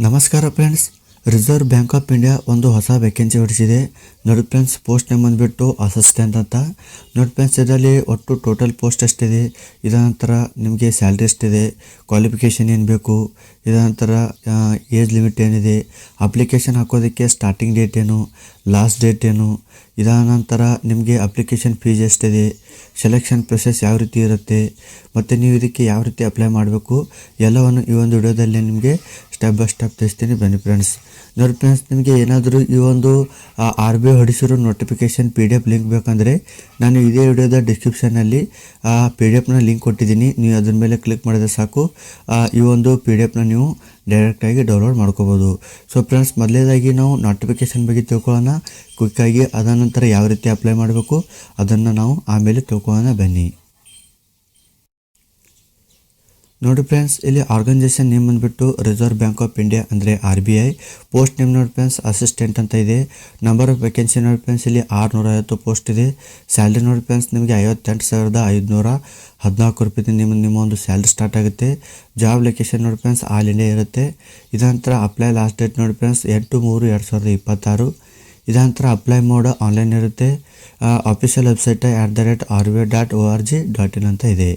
ನಮಸ್ಕಾರ friends. Reserve bank of India ಒಂದು ಹೊಸ ವೇಕೆನ್ಸಿ ಹೊರಡಿಸಿದೆ. ನೋಡಿ ಫ್ರೆಂಡ್ಸ್, ಪೋಸ್ಟ್ ನೇಮ್ ಬಂದುಬಿಟ್ಟು ಅಸಿಸ್ಟೆಂಟ್ ಅಂತ. ನೋಡಿ ಫ್ರೆಂಡ್ಸ್, ಇದರಲ್ಲಿ ಒಟ್ಟು ಟೋಟಲ್ ಪೋಸ್ಟ್ ಎಷ್ಟಿದೆ, ಇದರ ನಂತರ ನಿಮಗೆ ಸ್ಯಾಲ್ರಿ ಎಷ್ಟಿದೆ, ಕ್ವಾಲಿಫಿಕೇಷನ್ ಏನು ಬೇಕು, ಇದರ ನಂತರ ಏಜ್ ಲಿಮಿಟ್ ಏನಿದೆ, ಅಪ್ಲಿಕೇಶನ್ ಹಾಕೋದಕ್ಕೆ ಸ್ಟಾರ್ಟಿಂಗ್ ಡೇಟ್ ಏನು, ಲಾಸ್ಟ್ ಡೇಟ್ ಏನು, ಇದರ ನಂತರ ನಿಮಗೆ ಅಪ್ಲಿಕೇಶನ್ ಫೀಸ್ ಎಷ್ಟಿದೆ, ಸೆಲೆಕ್ಷನ್ ಪ್ರೊಸೆಸ್ ಯಾವ ರೀತಿ ಇರುತ್ತೆ, ಮತ್ತು ನೀವು ಇದಕ್ಕೆ ಯಾವ ರೀತಿ ಅಪ್ಲೈ ಮಾಡಬೇಕು ಎಲ್ಲವನ್ನು ಈ ಒಂದು ವಿಡಿಯೋದಲ್ಲಿ ನಿಮಗೆ ಸ್ಟೆಪ್ ಬೈ ಸ್ಟೆಪ್ ತಿಳಿಸ್ತೀನಿ. ಬನ್ನಿ ಫ್ರೆಂಡ್ಸ್. ನೋಡಿ ಫ್ರೆಂಡ್ಸ್, ನಿಮಗೆ ಏನಾದರೂ ಈ ಒಂದು RBI ಹೊಡಿಸಿರೋ ನೋಟಿಫಿಕೇಷನ್ PDF ಲಿಂಕ್ ಬೇಕಂದರೆ ನಾನು ಇದೇ ವಿಡಿಯೋದ ಡಿಸ್ಕ್ರಿಪ್ಷನಲ್ಲಿ PDF ಲಿಂಕ್ ಕೊಟ್ಟಿದ್ದೀನಿ. ನೀವು ಅದ್ರ ಮೇಲೆ ಕ್ಲಿಕ್ ಮಾಡಿದ್ರೆ ಸಾಕು, ಈ ಒಂದು PDF ನೀವು ಡೈರೆಕ್ಟಾಗಿ ಡೌನ್ಲೋಡ್ ಮಾಡ್ಕೋಬೋದು. ಸೊ ಫ್ರೆಂಡ್ಸ್, ಮೊದಲೇದಾಗಿ ನಾವು ನೋಟಿಫಿಕೇಷನ್ ಬಗ್ಗೆ ತಿಳ್ಕೊಳ್ಳೋಣ ಕ್ವಿಕ್ಕಾಗಿ. ಅದ ನಂತರ ಯಾವ ರೀತಿ ಅಪ್ಲೈ ಮಾಡಬೇಕು ಅದನ್ನು ನಾವು ಆಮೇಲೆ ತಿಳ್ಕೊಳ್ಳೋಣ. ಬನ್ನಿ. ನೋಡಿ ಫ್ರೆಂಡ್ಸ್, ಇಲ್ಲಿ ಆರ್ಗನೈಸೇಷನ್ ನೇಮ್ ಬಂದುಬಿಟ್ಟು ರಿಸರ್ವ್ ಬ್ಯಾಂಕ್ ಆಫ್ ಇಂಡಿಯಾ ಅಂದರೆ RBI. ಪೋಸ್ಟ್ ನೇಮ್ ನೋಡಿ ಫ್ರೆಂಡ್ಸ್ ಅಸಿಸ್ಟೆಂಟ್ ಅಂತ ಇದೆ. ನಂಬರ್ ಆಫ್ ವೇಕೆನ್ಸಿ ನೋಡಿ ಫ್ರೆಂಡ್ಸ್ ಇಲ್ಲಿ 650 ಪೋಸ್ಟ್ ಇದೆ. ಸ್ಯಾಲ್ರಿ ನೋಡಿ ಫ್ರೆಂಡ್ಸ್ ನಿಮಗೆ 58,514 ರೂಪಾಯಿ ನಿಮ್ಮ ಒಂದು ಸ್ಯಾಲ್ರಿ ಸ್ಟಾರ್ಟ್ ಆಗುತ್ತೆ. ಜಾಬ್ ಲೊಕೇಶನ್ ನೋಡಿ ಫ್ರೆಂಡ್ಸ್ ಆಲ್ ಇಂಡಿಯಾ ಇರುತ್ತೆ. ಇದರ ಅಪ್ಲೈ ಲಾಸ್ಟ್ ಡೇಟ್ ನೋಡಿ ಫ್ರೆಂಡ್ಸ್ 8/3/2026. ಇದರ ಅಪ್ಲೈ ಮೋಡ್ ಆನ್ಲೈನ್ ಇರುತ್ತೆ. ಅಫಿಷಿಯಲ್ ವೆಬ್ಸೈಟ್ @rbi.org.in ಅಂತ ಇದೆ.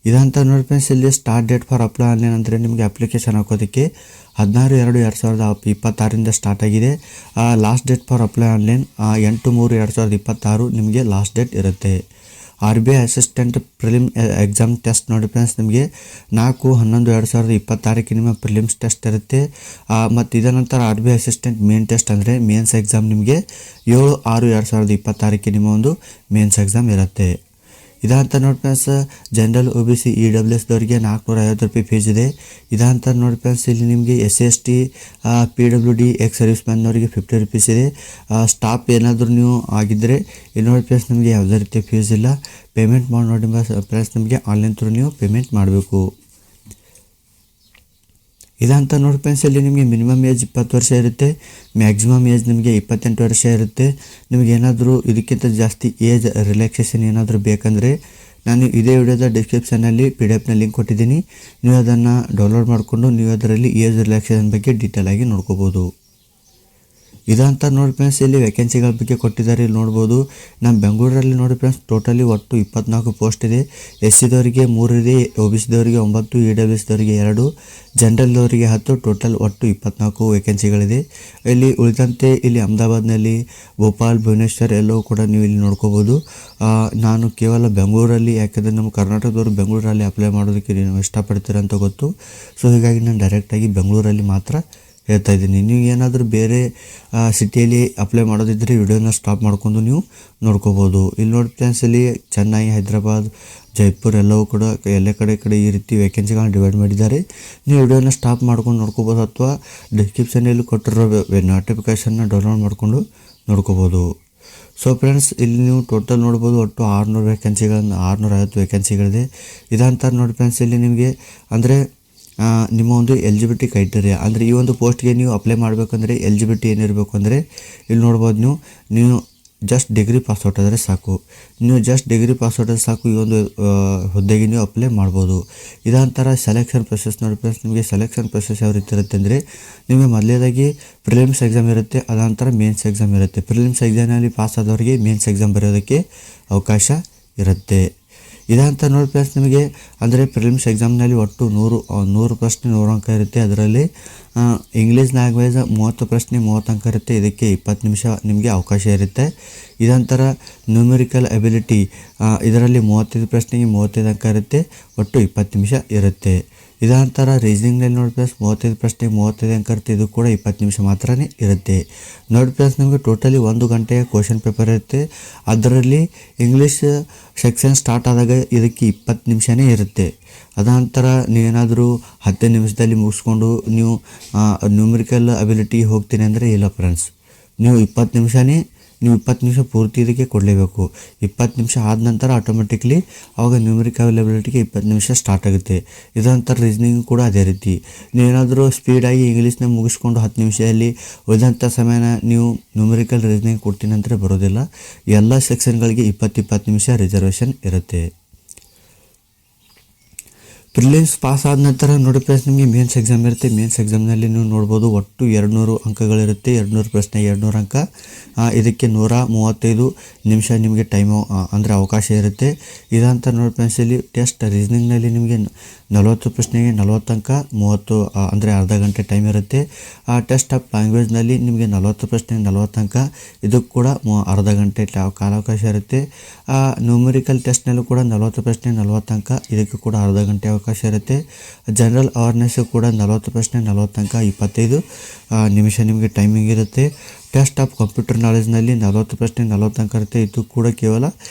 ಇದಂತ ನೋಡಿ ಫ್ರೆಂಡ್ಸ್, ಇಲ್ಲಿ start date for apply online ಅಂದರೆ ನಿಮಗೆ ಅಪ್ಲಿಕೇಶನ್ ಹಾಕೋದಕ್ಕೆ 16/2/2026 ಸ್ಟಾರ್ಟ್ ಆಗಿದೆ. Last date for apply online 8/3/2026 ನಿಮಗೆ ಲಾಸ್ಟ್ ಡೇಟ್ ಇರುತ್ತೆ. RBI assistant prelim exam test ನೋಡಿ ಫ್ರೆಂಡ್ಸ್ ನಿಮಗೆ 4/11/2026 ನಿಮ್ಮ ಪ್ರಿಲಿಮ್ಸ್ ಟೆಸ್ಟ್ ಇರುತ್ತೆ. ಮತ್ತು ಇದರ ನಂತರ RBI ಅಸಿಸ್ಟೆಂಟ್ ಮೇನ್ ಟೆಸ್ಟ್ ಅಂದರೆ ಮೇನ್ಸ್ ಎಕ್ಸಾಮ್ ನಿಮಗೆ 7/6/2026 ನಿಮ್ಮ ಒಂದು ಮೇನ್ಸ್ ಎಕ್ಸಾಮ್ ಇರುತ್ತೆ. ಇದಂತ ನೋಡಿ ಫ್ರೆಂಡ್ಸ್ ಜನರಲ್ OBC EWS ದವರಿಗೆ 450 ರೂಪಾಯಿ ಫೀಸ್ ಇದೆ. ಇದಂತ ನೋಡಿ ಫ್ರೆಂಡ್ಸ್ ಇಲ್ಲಿ ನಿಮಗೆ SC/ST PWD ಎಕ್ಸ್ ಸರ್ವಿಸ್ ಮ್ಯಾನ್ನವರಿಗೆ 50 ರೂಪೀಸ್ ಇದೆ. ಸ್ಟಾಫ್ ಏನಾದರೂ ನೀವು ಆಗಿದ್ದರೆ ಇಲ್ಲಿ ನೋಡಿ ಫ್ರೆಂಡ್ಸ್ ನಿಮಗೆ ಯಾವುದೇ ರೀತಿಯ ಫೀಸ್ ಇಲ್ಲ. ಪೇಮೆಂಟ್ ಮಾಡಿ ನೋಡಿ ಫ್ರೆಂಡ್ಸ್ ನಿಮಗೆ ಆನ್ಲೈನ್ ಥ್ರೂ ನೀವು ಪೇಮೆಂಟ್ ಮಾಡಬೇಕು. ಇದಂತ ನೋಡಿ ಫ್ರೆಂಡ್ಸ್ ಇಲ್ಲಿ ನಿಮಗೆ ಮಿನಿಮಮ್ ಏಜ್ 20 ವರ್ಷ ಇರುತ್ತೆ. ಮ್ಯಾಕ್ಸಿಮಮ್ ಏಜ್ ನಿಮಗೆ 28 ವರ್ಷ ಇರುತ್ತೆ. ನಿಮಗೆ ಏನಾದರೂ ಇದಕ್ಕಿಂತ ಜಾಸ್ತಿ ಏಜ್ ರಿಲ್ಯಾಕ್ಸೇಷನ್ ಏನಾದರೂ ಬೇಕಂದರೆ ನಾನು ಇದೇ ವಿಡಿಯೋದ ಡಿಸ್ಕ್ರಿಪ್ಷನಲ್ಲಿ PDF ಲಿಂಕ್ ಕೊಟ್ಟಿದ್ದೀನಿ. ನೀವು ಅದನ್ನು ಡೌನ್ಲೋಡ್ ಮಾಡಿಕೊಂಡು ನೀವು ಅದರಲ್ಲಿ ಏಜ್ ರಿಲ್ಯಾಕ್ಸೇಷನ್ ಬಗ್ಗೆ ಡೀಟೇಲ್ ಆಗಿ ನೋಡ್ಕೋಬೋದು. ಇದಂತ ನೋಡಿ ಫ್ರೆಂಡ್ಸ್ ಇಲ್ಲಿ ವೇಕೆನ್ಸಿಗಳ ಬಗ್ಗೆ ಕೊಟ್ಟಿದ್ದಾರೆ. ಇಲ್ಲಿ ನೋಡ್ಬೋದು. ನಮ್ಮ ಬೆಂಗಳೂರಲ್ಲಿ ನೋಡಿ ಫ್ರೆಂಡ್ಸ್ ಟೋಟಲಿ ಒಟ್ಟು 24 ಪೋಸ್ಟ್ ಇದೆ. SC ದವರಿಗೆ 3 ಇದೆ, OBC ದವರಿಗೆ 9, EWS ದವರಿಗೆ 2, ಜನರಲ್ದವರಿಗೆ 10, ಟೋಟಲ್ ಒಟ್ಟು 24 ವೇಕೆನ್ಸಿಗಳಿದೆ. ಇಲ್ಲಿ ಉಳಿದಂತೆ ಇಲ್ಲಿ ಅಹಮದಾಬಾದ್ನಲ್ಲಿ, ಭೋಪಾಲ್, ಭುವನೇಶ್ವರ್ ಎಲ್ಲವೂ ಕೂಡ ನೀವು ಇಲ್ಲಿ ನೋಡ್ಕೋಬೋದು. ನಾನು ಕೇವಲ ಬೆಂಗಳೂರಲ್ಲಿ, ಯಾಕೆಂದರೆ ನಮ್ಮ ಕರ್ನಾಟಕದವರು ಬೆಂಗಳೂರಲ್ಲಿ ಅಪ್ಲೈ ಮಾಡೋದಕ್ಕೆ ನೀವು ಇಷ್ಟಪಡ್ತೀರ ಅಂತ ಗೊತ್ತು. ಸೊ ಹೀಗಾಗಿ ನಾನು ಡೈರೆಕ್ಟಾಗಿ ಬೆಂಗಳೂರಲ್ಲಿ ಮಾತ್ರ ಹೇಳ್ತಾ ಇದ್ದೀನಿ. ನೀವು ಏನಾದರೂ ಬೇರೆ ಸಿಟಿಯಲ್ಲಿ ಅಪ್ಲೈ ಮಾಡೋದಿದ್ದರೆ ವಿಡಿಯೋನ ಸ್ಟಾಪ್ ಮಾಡ್ಕೊಂಡು ನೀವು ನೋಡ್ಕೋಬೋದು. ಇಲ್ಲಿ ನೋಡಿ ಫ್ರೆಂಡ್ಸ್ ಇಲ್ಲಿ ಚೆನ್ನೈ, ಹೈದರಾಬಾದ್, ಜೈಪುರ್ ಎಲ್ಲವೂ ಕೂಡ ಎಲ್ಲ ಕಡೆ ಈ ರೀತಿ ವೇಕೆನ್ಸಿಗಳನ್ನ ಡಿವೈಡ್ ಮಾಡಿದ್ದಾರೆ. ನೀವು ವಿಡಿಯೋನ ಸ್ಟಾಪ್ ಮಾಡ್ಕೊಂಡು ನೋಡ್ಕೋಬೋದು ಅಥವಾ ಡಿಸ್ಕ್ರಿಪ್ಷನಲ್ಲಿ ಕೊಟ್ಟಿರೋ ನೋಟಿಫಿಕೇಷನ್ನ ಡೌನ್ಲೋಡ್ ಮಾಡಿಕೊಂಡು ನೋಡ್ಕೋಬೋದು. ಸೊ ಫ್ರೆಂಡ್ಸ್ ಇಲ್ಲಿ ನೀವು ಟೋಟಲ್ ನೋಡ್ಬೋದು ಒಟ್ಟು 650 ವೇಕೆನ್ಸಿಗಳಿದೆ. ಇದಂತ ನೋಡಿ ಫ್ರೆಂಡ್ಸ್ ಇಲ್ಲಿ ನಿಮಗೆ ಅಂದರೆ ನಿಮ್ಮ ಒಂದು ಎಲಿಜಿಬಿಲಿಟಿ ಕ್ರೈಟೀರಿಯಾ ಅಂದರೆ ಈ ಒಂದು ಪೋಸ್ಟ್ಗೆ ನೀವು ಅಪ್ಲೈ ಮಾಡಬೇಕಂದ್ರೆ ಎಲಿಜಿಬಿಲಿಟಿ ಏನಿರಬೇಕು ಅಂದರೆ ಇಲ್ಲಿ ನೋಡ್ಬೋದು. ನೀವು ಜಸ್ಟ್ ಡಿಗ್ರಿ ಪಾಸ್ಔಟ್ ಆದರೆ ಸಾಕು. ನೀವು ಜಸ್ಟ್ ಡಿಗ್ರಿ ಪಾಸ್ಔಟ್ ಆದರೆ ಸಾಕು ಈ ಒಂದು ಹುದ್ದೆಗೆ ನೀವು ಅಪ್ಲೈ ಮಾಡ್ಬೋದು. ಇದಂತರ ಸೆಲೆಕ್ಷನ್ ಪ್ರೊಸೆಸ್ ನೋಡಿ ಫ್ರೆಂಡ್ಸ್ ನಿಮಗೆ ಸೆಲೆಕ್ಷನ್ ಪ್ರೊಸೆಸ್ ಯಾವ ರೀತಿ ಇರುತ್ತೆ ಅಂದರೆ ನಿಮಗೆ ಮೊದಲೇದಾಗಿ ಪ್ರಿಲಿಮ್ಸ್ ಎಕ್ಸಾಮ್ ಇರುತ್ತೆ. ಅದಂತರ ಮೇನ್ಸ್ ಎಕ್ಸಾಮ್ ಇರುತ್ತೆ. ಪ್ರಿಲಿಮ್ಸ್ ಎಕ್ಸಾಮ್ನಲ್ಲಿ ಪಾಸ್ ಆದವರಿಗೆ ಮೇನ್ಸ್ ಎಕ್ಸಾಮ್ ಬರೆಯೋದಕ್ಕೆ ಅವಕಾಶ ಇರುತ್ತೆ. ಇದಂತ ನೋಡಿ ಫ್ರೆಂಡ್ಸ್ ನಿಮಗೆ ಅಂದರೆ ಪ್ರಿಲಿಮ್ಸ್ ಎಕ್ಸಾಮ್ನಲ್ಲಿ ಒಟ್ಟು 100 ಪ್ರಶ್ನೆ 100 ಅಂಕ ಇರುತ್ತೆ. ಅದರಲ್ಲಿ ಇಂಗ್ಲೀಷ್ ಲ್ಯಾಂಗ್ವೇಜ್ 30 ಪ್ರಶ್ನೆ 30 ಅಂಕ ಇರುತ್ತೆ. ಇದಕ್ಕೆ 20 ನಿಮಿಷ ನಿಮಗೆ ಅವಕಾಶ ಇರುತ್ತೆ. ಇದಂತರ ನ್ಯೂಮೆರಿಕಲ್ ಎಬಿಲಿಟಿ ಇದರಲ್ಲಿ 35 ಪ್ರಶ್ನೆಗೆ 35 ಅಂಕ ಇರುತ್ತೆ. ಒಟ್ಟು 20 ನಿಮಿಷ ಇರುತ್ತೆ. ಇದಂತರ ರೀಸನಿಂಗ್ನಲ್ಲಿ ನೋಡಿ ಫ್ರೆಂಡ್ಸ್ 35 ಪ್ರಶ್ನೆಗೆ 35 ಅಂಕ ಇರುತ್ತೆ. ಇದು ಕೂಡ 20 ನಿಮಿಷ ಮಾತ್ರನೇ ಇರುತ್ತೆ. ನೋಡಿ ಫ್ರೆಂಡ್ಸ್ ನಿಮಗೆ ಟೋಟಲಿ 1 ಗಂಟೆಯ ಕ್ವಶನ್ ಪೇಪರ್ ಇರುತ್ತೆ. ಅದರಲ್ಲಿ ಇಂಗ್ಲೀಷ್ ಸೆಕ್ಷನ್ ಸ್ಟಾರ್ಟ್ ಆದಾಗ ಇದಕ್ಕೆ 20 ನಿಮಿಷನೇ ಇರುತ್ತೆ. ಅದಂತರ ನೀವೇನಾದರೂ 10 ನಿಮಿಷದಲ್ಲಿ ಮುಗಿಸ್ಕೊಂಡು ನೀವು ನ್ಯೂಮೆರಿಕಲ್ ಅಬಿಲಿಟಿ ಹೋಗ್ತೀನಿ ಅಂದರೆ ಇಲ್ಲ ಫ್ರೆಂಡ್ಸ್, ನೀವು 20 ನಿಮಿಷ ಪೂರ್ತಿ ಇದಕ್ಕೆ ಕೊಡಲೇಬೇಕು. 20 ನಿಮಿಷ ಆದ ನಂತರ ಆಟೋಮೆಟಿಕ್ಲಿ ಆವಾಗ ನ್ಯೂಮೆರಿಕಲ್ ಅಬಿಲಿಟಿಗೆ 20 ನಿಮಿಷ ಸ್ಟಾರ್ಟ್ ಆಗುತ್ತೆ. ಇದಂತರ ರೀಸನಿಂಗ್ ಕೂಡ ಅದೇ ರೀತಿ. ನೀವೇನಾದರೂ ಸ್ಪೀಡಾಗಿ ಇಂಗ್ಲೀಷ್ನ ಮುಗಿಸ್ಕೊಂಡು 10 ನಿಮಿಷದಲ್ಲಿ ಉಳಿದಂಥ ಸಮಯನ ನೀವು ನ್ಯೂಮೆರಿಕಲ್ ರೀಸನಿಂಗ್ ಕೊಡ್ತೀನಿ ಅಂದರೆ ಬರೋದಿಲ್ಲ. ಎಲ್ಲ ಸೆಕ್ಷನ್ಗಳಿಗೆ 20 ನಿಮಿಷ ರಿಸರ್ವೇಷನ್ ಇರುತ್ತೆ. ಪ್ರಿಲಿಮ್ಸ್ ಪಾಸ್ ಆದ ನಂತರ ನೋಡಿ ಫ್ರೆಂಡ್ಸ್ ನಿಮಗೆ ಮೇನ್ಸ್ ಎಕ್ಸಾಮ್ ಇರುತ್ತೆ. ಮೇನ್ಸ್ ಎಕ್ಸಾಮ್ನಲ್ಲಿ ನೀವು ನೋಡ್ಬೋದು ಒಟ್ಟು 200 ಅಂಕಗಳಿರುತ್ತೆ. 200 ಪ್ರಶ್ನೆ 200 ಅಂಕ. ಇದಕ್ಕೆ 135 ನಿಮಿಷ ನಿಮಗೆ ಟೈಮು ಅಂದರೆ ಅವಕಾಶ ಇರುತ್ತೆ. ಇದಂತ ನೋಡಿ ಫ್ರೆಂಡ್ಸ್ ಇಲ್ಲಿ ಟೆಸ್ಟ್ ರೀಸನಿಂಗ್ನಲ್ಲಿ ನಿಮಗೆ 40 ಪ್ರಶ್ನೆಗೆ 40 ಅಂಕ, 30 ಅಂದರೆ ಅರ್ಧ ಗಂಟೆ ಟೈಮ್ ಇರುತ್ತೆ. ಟೆಸ್ಟ್ ಆಫ್ ಲ್ಯಾಂಗ್ವೇಜ್ನಲ್ಲಿ ನಿಮಗೆ 40 ಪ್ರಶ್ನೆಗೆ 40 ಅಂಕ, ಇದಕ್ಕೆ ಕೂಡ ಅರ್ಧ ಗಂಟೆ ಕಾಲಾವಕಾಶ ಇರುತ್ತೆ. ನ್ಯೂಮರಿಕಲ್ ಟೆಸ್ಟ್ನಲ್ಲೂ ಕೂಡ 40 ಪ್ರಶ್ನೆ 40 ಅಂಕ, ಇದಕ್ಕೆ ಕೂಡ ಅರ್ಧ ಗಂಟೆ ಅವಕಾಶ ಇರುತ್ತೆ. ಜನರಲ್ ಅವೇರ್ನೆಸ್ ಕೂಡ 40 ಪ್ರಶ್ನೆ 40 ಅಂಕ, 25 ನಿಮಿಷ ನಿಮಗೆ ಟೈಮಿಂಗ್ ಇರುತ್ತೆ. ಟೆಸ್ಟ್ ಆಫ್ ಕಂಪ್ಯೂಟರ್ ನಾಲೆಜ್ನಲ್ಲಿ 40 ಪ್ರಶ್ನೆ 40 ಅಂಕ ಇರುತ್ತೆ, ಇದು ಕೂಡ ಕೇವಲ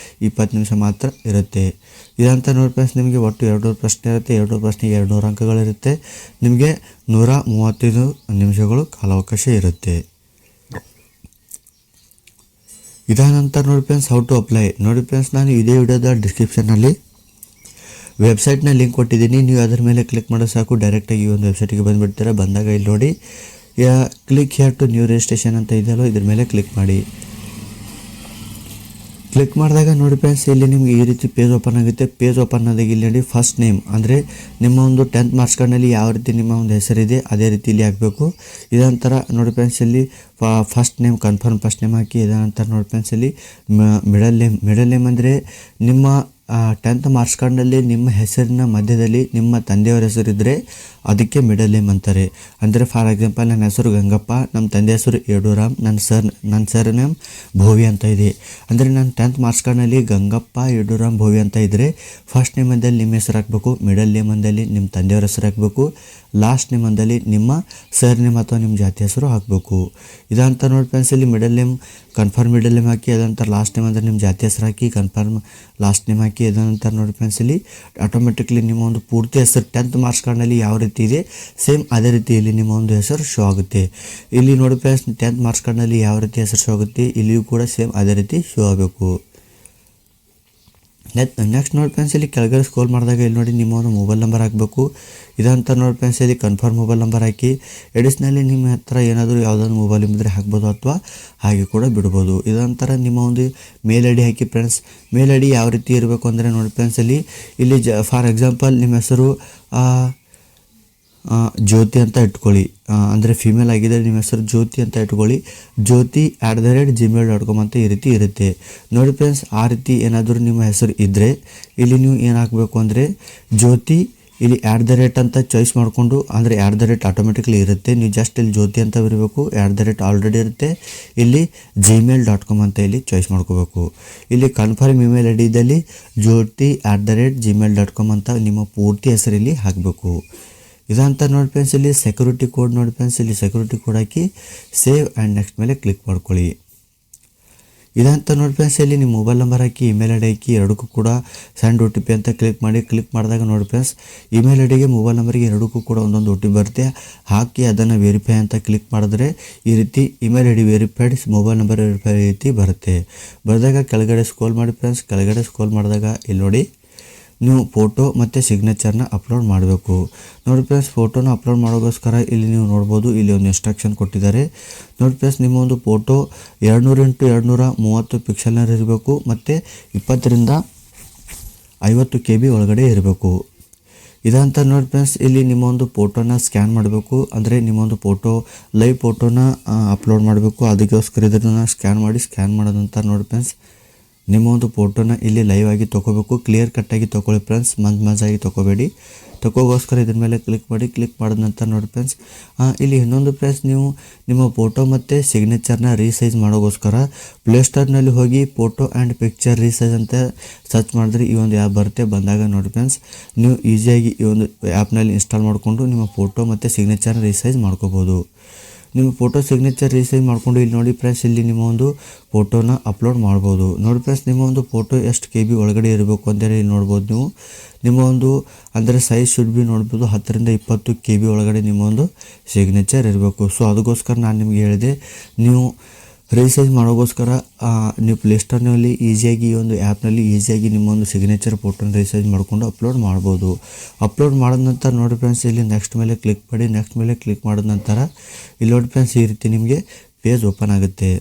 20 ನಿಮಿಷ ಮಾತ್ರ ಇರುತ್ತೆ. ಇದಂತ ನೋಡಿ ಫ್ರೆಂಡ್ಸ್ ನಿಮಗೆ ಒಟ್ಟು 200 ಪ್ರಶ್ನೆ ಇರುತ್ತೆ. 200 ಪ್ರಶ್ನೆಗೆ 200 ಅಂಕಗಳಿರುತ್ತೆ. ನಿಮಗೆ 135 ನಿಮಿಷಗಳು ಕಾಲಾವಕಾಶ ಇರುತ್ತೆ. ಇದಾನಂತರ ನೋಡಿ ಫ್ರೆಂಡ್ಸ್ ಹೌ ಟು ಅಪ್ಲೈ. ನೋಡಿ ಫ್ರೆಂಡ್ಸ್ ನಾನು ಇದೇ ವಿಡಿಯೋದ ಡಿಸ್ಕ್ರಿಪ್ಷನ್ನಲ್ಲಿ ವೆಬ್ಸೈಟ್ನ ಲಿಂಕ್ ಕೊಟ್ಟಿದ್ದೀನಿ. ನೀವು ಅದರ ಮೇಲೆ ಕ್ಲಿಕ್ ಮಾಡೋದು ಸಾಕು, ಡೈರೆಕ್ಟಾಗಿ ಈ ಒಂದು ವೆಬ್ಸೈಟಿಗೆ ಬಂದುಬಿಡ್ತೀರ. ಬಂದಾಗ ಇಲ್ಲಿ ನೋಡಿ click here to new registration ಅಂತ ಇದೆಯಲ್ಲ, ಇದ್ರ ಮೇಲೆ ಕ್ಲಿಕ್ ಮಾಡಿ. ಕ್ಲಿಕ್ ಮಾಡಿದಾಗ ನೋಡಿ ಫ್ರೆಂಡ್ಸ್ ಇಲ್ಲಿ ನಿಮಗೆ ಈ ರೀತಿ ಪೇಜ್ ಓಪನ್ ಆಗುತ್ತೆ. ಪೇಜ್ ಓಪನ್ ಆದಾಗ ಇಲ್ಲಿ ನೋಡಿ ಫಸ್ಟ್ ನೇಮ್ ಅಂದರೆ ನಿಮ್ಮ ಒಂದು 10th ಮಾರ್ಕ್ಸ್ ಕಾರ್ಡ್ನಲ್ಲಿ ಯಾವ ರೀತಿ ನಿಮ್ಮ ಒಂದು ಹೆಸರಿದೆ ಅದೇ ರೀತಿ ಇಲ್ಲಿ ಹಾಕಬೇಕು. ಇದೊಂಥರ ನೋಡಿ ಫ್ರೆಂಡ್ಸ್ ಇಲ್ಲಿ first name confirm first name ಹಾಕಿ. ಇದೊಂಥರ ನೋಡಿ ಫ್ರೆಂಡ್ಸ್ ಇಲ್ಲಿ ಮಿಡಲ್ ನೇಮ್ ಅಂದರೆ ನಿಮ್ಮ 10th ಮಾರ್ಕ್ಸ್ ಕಾರ್ಡ್ನಲ್ಲಿ ನಿಮ್ಮ ಹೆಸರಿನ ಮಧ್ಯದಲ್ಲಿ ನಿಮ್ಮ ತಂದೆಯವರ ಹೆಸರಿದ್ದರೆ ಅದಕ್ಕೆ ಮಿಡಲ್ ನೇಮ್ ಅಂತಾರೆ. ಅಂದರೆ ಫಾರ್ ಎಕ್ಸಾಂಪಲ್ ನನ್ನ ಹೆಸರು ಗಂಗಪ್ಪ, ನಮ್ಮ ತಂದೆ ಹೆಸರು ಯಡೂರಾಮ್, ನನ್ನ ಸರ್ ನೇಮ್ ಭೋವಿ ಅಂತ ಇದೆ. ಅಂದರೆ ನನ್ನ 10th ಮಾರ್ಕ್ಸ್ ಕಾರ್ಡ್ನಲ್ಲಿ ಗಂಗಪ್ಪ ಯಡೂರಾಮ್ ಭೋವಿ ಅಂತ ಇದ್ದರೆ ಫಸ್ಟ್ ನೇಮ್ ಅಂದಲ್ಲಿ ನಿಮ್ಮ ಹೆಸರು ಹಾಕಬೇಕು, ಮಿಡಲ್ ನೇಮ್ ಅಂದಲ್ಲಿ ನಿಮ್ಮ ತಂದೆಯವರ ಹೆಸರು ಹಾಕಬೇಕು, ಲಾಸ್ಟ್ ನೇಮ್ ಅಂದಲ್ಲಿ ನಿಮ್ಮ ಸರ್ ನೇಮ್ ಅಥವಾ ನಿಮ್ಮ ಜಾತಿ ಹೆಸರು ಹಾಕಬೇಕು. ಇದಂತ ನೋಡಿ ಫ್ರೆಂಡ್ಸ್ ಇಲ್ಲಿ middle name confirm middle name ಹಾಕಿ, ಅದಂತರ ಲಾಸ್ಟ್ ನೇಮ್ ಅಂದರೆ ನಿಮ್ಮ ಜಾತಿ ಹೆಸರು ಹಾಕಿ ಕನ್ಫರ್ಮ್ ಲಾಸ್ಟ್ ನೇಮ್ ಹಾಕಿ. ಅದನಂತರ ನೋಡಿ ಫ್ರೆಂಡ್ಸ್ ಇಲ್ಲಿ ಆಟೋಮೆಟಿಕ್ಲಿ ನಿಮ್ಮ ಒಂದು ಪೂರ್ತಿ ಹೆಸರು 10th ಮಾರ್ಕ್ಸ್ ಕಾರ್ಡ್ನಲ್ಲಿ ಯಾವ ರೀತಿ ಇದೆ ಸೇಮ್ ಅದೇ ರೀತಿ ಇಲ್ಲಿ ನಿಮ್ಮ ಒಂದು ಹೆಸರು ಶೋ ಆಗುತ್ತೆ. ಇಲ್ಲಿ ನೋಡಿ ಫ್ರೆಂಡ್ಸ್ 10th ಮಾರ್ಕ್ಸ್ ಕಾರ್ಡ್ನಲ್ಲಿ ಯಾವ ರೀತಿ ಹೆಸರು ಶೋ ಆಗುತ್ತೆ ಇಲ್ಲಿಯೂ ಕೂಡ ಸೇಮ್ ಅದೇ ರೀತಿ ಶೋ ಆಗಬೇಕು. ನೆಕ್ಸ್ಟ್ ನೋಡಿ ಫ್ರೆಂಡ್ಸ್ ಇಲ್ಲಿ ಕೆಳಗಡೆ ಸ್ಕ್ರೋಲ್ ಮಾಡಿದಾಗ ಇಲ್ಲಿ ನೋಡಿ ನಿಮ್ಮ ಒಂದು ಮೊಬೈಲ್ ನಂಬರ್ ಹಾಕಬೇಕು. ಇದಂತ ನೋಡಿ ಫ್ರೆಂಡ್ಸ್ ಇಲ್ಲಿ ಕನ್ಫರ್ಮ್ ಮೊಬೈಲ್ ನಂಬರ್ ಹಾಕಿ. ಎಡಿಷ್ನಲಿ ನಿಮ್ಮ ಹತ್ರ ಏನಾದರೂ ಯಾವುದಾದ್ರು ಮೊಬೈಲ್ ಇದ್ದರೆ ಹಾಕ್ಬೋದು ಅಥವಾ ಹಾಗೆ ಕೂಡ ಬಿಡ್ಬೋದು. ಇದಂತರ ನಿಮ್ಮ ಒಂದು ಮೇಲ್ ಐ ಡಿ ಹಾಕಿ ಫ್ರೆಂಡ್ಸ್. ಮೇಲ್ ಐ ಡಿ ಯಾವ ರೀತಿ ಇರಬೇಕು ಅಂದರೆ ನೋಡಿ ಫ್ರೆಂಡ್ಸ್ ಇಲ್ಲಿ ಫಾರ್ ಎಕ್ಸಾಂಪಲ್ ನಿಮ್ಮ ಹೆಸರು ಜ್ಯೋತಿ ಅಂತ ಇಟ್ಕೊಳ್ಳಿ, ಅಂದರೆ ಫಿಮೇಲ್ ಆಗಿದ್ದರೆ ನಿಮ್ಮ ಹೆಸರು ಜ್ಯೋತಿ ಅಂತ ಇಟ್ಕೊಳ್ಳಿ. ಜ್ಯೋತಿ @gmail.com ಅಂತ ಈ ರೀತಿ ಇರುತ್ತೆ. ನೋಡಿ ಫ್ರೆಂಡ್ಸ್ ಆ ರೀತಿ ಏನಾದರೂ ನಿಮ್ಮ ಹೆಸರು ಇದ್ದರೆ ಇಲ್ಲಿ ನೀವು ಏನು ಹಾಕಬೇಕು ಅಂದರೆ ಜ್ಯೋತಿ ಇಲ್ಲಿ @ ಅಂತ ಚಾಯ್ಸ್ ಮಾಡಿಕೊಂಡು, ಅಂದರೆ @ ಆಟೋಮೆಟಿಕ್ಲಿ ಇರುತ್ತೆ. ನೀವು ಜಸ್ಟ್ ಇಲ್ಲಿ ಜ್ಯೋತಿ ಅಂತ ಬರಬೇಕು, @ ಆಲ್ರೆಡಿ ಇರುತ್ತೆ. ಇಲ್ಲಿ gmail.com ಅಂತ ಇಲ್ಲಿ ಚಾಯ್ಸ್ ಮಾಡ್ಕೋಬೇಕು. ಇಲ್ಲಿ ಕನ್ಫರ್ಮ್ ಇಮೇಲ್ ಐ ಡಿ ಇದ್ದಲ್ಲಿ ಜ್ಯೋತಿ @gmail.com ಅಂತ ನಿಮ್ಮ ಪೂರ್ತಿ ಹೆಸರು ಇಲ್ಲಿ ಹಾಕಬೇಕು. ಇದಂತ ನೋಡಿ ಫ್ರೆಂಡ್ಸ್ ಇಲ್ಲಿ ಸೆಕ್ಯೂರಿಟಿ ಕೋಡ್ ನೋಡಿ ಫ್ರೆಂಡ್ಸ್ ಇಲ್ಲಿ ಸೆಕ್ಯೂರಿಟಿ ಕೋಡ್ ಹಾಕಿ ಸೇವ್ ಆ್ಯಂಡ್ ನೆಕ್ಸ್ಟ್ ಮೇಲೆ ಕ್ಲಿಕ್ ಮಾಡ್ಕೊಳ್ಳಿ. ಇದಂತ ನೋಡಿ ಫ್ರೆಂಡ್ಸ್ ಇಲ್ಲಿ ನಿಮ್ಮ ಮೊಬೈಲ್ ನಂಬರ್ ಹಾಕಿ ಇಮೇಲ್ ಐ ಡಿ ಹಾಕಿ ಎರಡಕ್ಕೂ ಕೂಡ ಸೆಂಡ್ OTP ಅಂತ ಕ್ಲಿಕ್ ಮಾಡಿ. ಕ್ಲಿಕ್ ಮಾಡಿದಾಗ ನೋಡಿ ಫ್ರೆಂಡ್ಸ್ ಇಮೇಲ್ ಐ ಡಿಗೆ ಮೊಬೈಲ್ ನಂಬರ್ಗೆ ಎರಡಕ್ಕೂ ಕೂಡ ಒಂದೊಂದು OTP ಬರುತ್ತೆ. ಹಾಕಿ ಅದನ್ನು ವೆರಿಫೈ ಅಂತ ಕ್ಲಿಕ್ ಮಾಡಿದ್ರೆ ಈ ರೀತಿ email I D verified, mobile number verify ರೀತಿ ಬರುತ್ತೆ. ಬರೆದಾಗ ಕೆಳಗಡೆ ಸ್ಕ್ರೋಲ್ ಮಾಡಿ ಫ್ರೆಂಡ್ಸ್. ಕೆಳಗಡೆ ಸ್ಕ್ರೋಲ್ ಮಾಡಿದಾಗ ಇಲ್ಲಿ ನೋಡಿ ನೀವು ಫೋಟೋ ಮತ್ತು ಸಿಗ್ನೇಚರ್ನ ಅಪ್ಲೋಡ್ ಮಾಡಬೇಕು. ನೋಡಿ ಫ್ರೆಂಡ್ಸ್ ಫೋಟೋನ ಅಪ್ಲೋಡ್ ಮಾಡೋಗೋಸ್ಕರ ಇಲ್ಲಿ ನೀವು ನೋಡ್ಬೋದು ಇಲ್ಲಿ ಒಂದು ಇನ್ಸ್ಟ್ರಕ್ಷನ್ ಕೊಟ್ಟಿದ್ದಾರೆ. ನೋಡಿ ಫ್ರೆಂಡ್ಸ್ ನಿಮ್ಮ ಒಂದು ಫೋಟೋ 200x230 ಪಿಕ್ಸೆಲ್ನರ್ ಇರಬೇಕು ಮತ್ತು 20 ರಿಂದ 50 KB ಒಳಗಡೆ ಇರಬೇಕು. ಇದಂತ ನೋಡಿ ಫ್ರೆಂಡ್ಸ್ ಇಲ್ಲಿ ನಿಮ್ಮ ಒಂದು ಫೋಟೋನ ಸ್ಕ್ಯಾನ್ ಮಾಡಬೇಕು, ಅಂದರೆ ನಿಮ್ಮ ಒಂದು ಫೋಟೋ ಲೈವ್ ಫೋಟೋನ ಅಪ್ಲೋಡ್ ಮಾಡಬೇಕು. ಅದಕ್ಕೋಸ್ಕರ ಇದನ್ನು ಸ್ಕ್ಯಾನ್ ಮಾಡೋದಂತ ನೋಡಿ ಫ್ರೆಂಡ್ಸ್ ನಿಮ್ಮ ಒಂದು ಫೋಟೋನ ಇಲ್ಲಿ ಲೈವ್ ಆಗಿ ತೊಗೋಬೇಕು. ಕ್ಲಿಯರ್ ಕಟ್ಟಾಗಿ ತೊಗೊಳ್ಳಿ ಫ್ರೆಂಡ್ಸ್, ಮಂಜಾಗಿ ತೊಗೋಬೇಡಿ. ತೊಗೋಗೋಸ್ಕರ ಇದ್ರ ಮೇಲೆ ಕ್ಲಿಕ್ ಮಾಡಿ. ಕ್ಲಿಕ್ ಮಾಡಿದ ನಂತರ ನೋಡಿ ಫ್ರೆಂಡ್ಸ್ ಇಲ್ಲಿ ಇನ್ನೊಂದು ಫ್ರೆಂಡ್ಸ್ ನೀವು ನಿಮ್ಮ ಫೋಟೋ ಮತ್ತು ಸಿಗ್ನೇಚರ್ನ ರೀಸೈಜ್ ಮಾಡೋಗೋಸ್ಕರ ಪ್ಲೇಸ್ಟೋರ್ನಲ್ಲಿ ಹೋಗಿ ಫೋಟೋ ಆ್ಯಂಡ್ ಪಿಕ್ಚರ್ ರೀಸೈಜ್ ಅಂತ ಸರ್ಚ್ ಮಾಡಿದ್ರೆ ಈ ಒಂದು ಆ್ಯಪ್ ಬರುತ್ತೆ. ಬಂದಾಗ ನೋಡಿ ಫ್ರೆಂಡ್ಸ್ ನೀವು ಈಸಿಯಾಗಿ ಈ ಒಂದು ಆ್ಯಪ್ನಲ್ಲಿ ಇನ್ಸ್ಟಾಲ್ ಮಾಡಿಕೊಂಡು ನಿಮ್ಮ ಫೋಟೋ ಮತ್ತು ಸಿಗ್ನೇಚರ್ನ ರೀಸೈಜ್ ಮಾಡ್ಕೋಬೋದು. ನಿಮ್ಮ ಫೋಟೋ ಸಿಗ್ನೇಚರ್ ರೀಸೈಜ್ ಮಾಡಿಕೊಂಡು ಇಲ್ಲಿ ನೋಡಿ ಫ್ರೆಂಡ್ಸ್ ಇಲ್ಲಿ ನಿಮ್ಮ ಒಂದು ಫೋಟೋನ ಅಪ್ಲೋಡ್ ಮಾಡ್ಬೋದು. ನೋಡಿ ಫ್ರೆಂಡ್ಸ್ ನಿಮ್ಮ ಒಂದು ಫೋಟೋ ಎಷ್ಟು KB ಒಳಗಡೆ ಇರಬೇಕು ಅಂತೇಳಿ ಇಲ್ಲಿ ನೋಡ್ಬೋದು. ನೀವು ನಿಮ್ಮ ಒಂದು ಅಂದರೆ ಸೈಜ್ ಶುಡ್ ಬಿ ನೋಡ್ಬೋದು 10 ರಿಂದ 20 KB ಒಳಗಡೆ ನಿಮ್ಮ ಒಂದು ಸಿಗ್ನೇಚರ್ ಇರಬೇಕು. ಸೊ ಅದಕ್ಕೋಸ್ಕರ ನಾನು ನಿಮಗೆ ಹೇಳಿದೆ ನೀವು ರೀಸೈಜ್ ಮಾಡೋಗೋಸ್ಕರ ನೀವು ಪ್ಲೇಸ್ಟೋರ್ನಲ್ಲಿ ಈಸಿಯಾಗಿ ಈ ಒಂದು ಆ್ಯಪ್ನಲ್ಲಿ ಈಸಿಯಾಗಿ ನಿಮ್ಮ ಒಂದು ಸಿಗ್ನೇಚರ್ ಫೋಟೋನ ರೀಸೈಜ್ ಮಾಡಿಕೊಂಡು ಅಪ್ಲೋಡ್ ಮಾಡ್ಬೋದು. ಅಪ್ಲೋಡ್ ಮಾಡಿದ ನಂತರ ನೋಡಿ ಫ್ರೆಂಡ್ಸ್ ಇಲ್ಲಿ ನೆಕ್ಸ್ಟ್ ಮೇಲೆ ಕ್ಲಿಕ್ ಮಾಡಿ. ನೆಕ್ಸ್ಟ್ ಮೇಲೆ ಕ್ಲಿಕ್ ಮಾಡಿದ ನಂತರ ಇಲ್ಲಿ ನೋಡಿ ಫ್ರೆಂಡ್ಸ್ ಈ ರೀತಿ ನಿಮಗೆ ಪೇಜ್ ಓಪನ್ ಆಗುತ್ತೆ.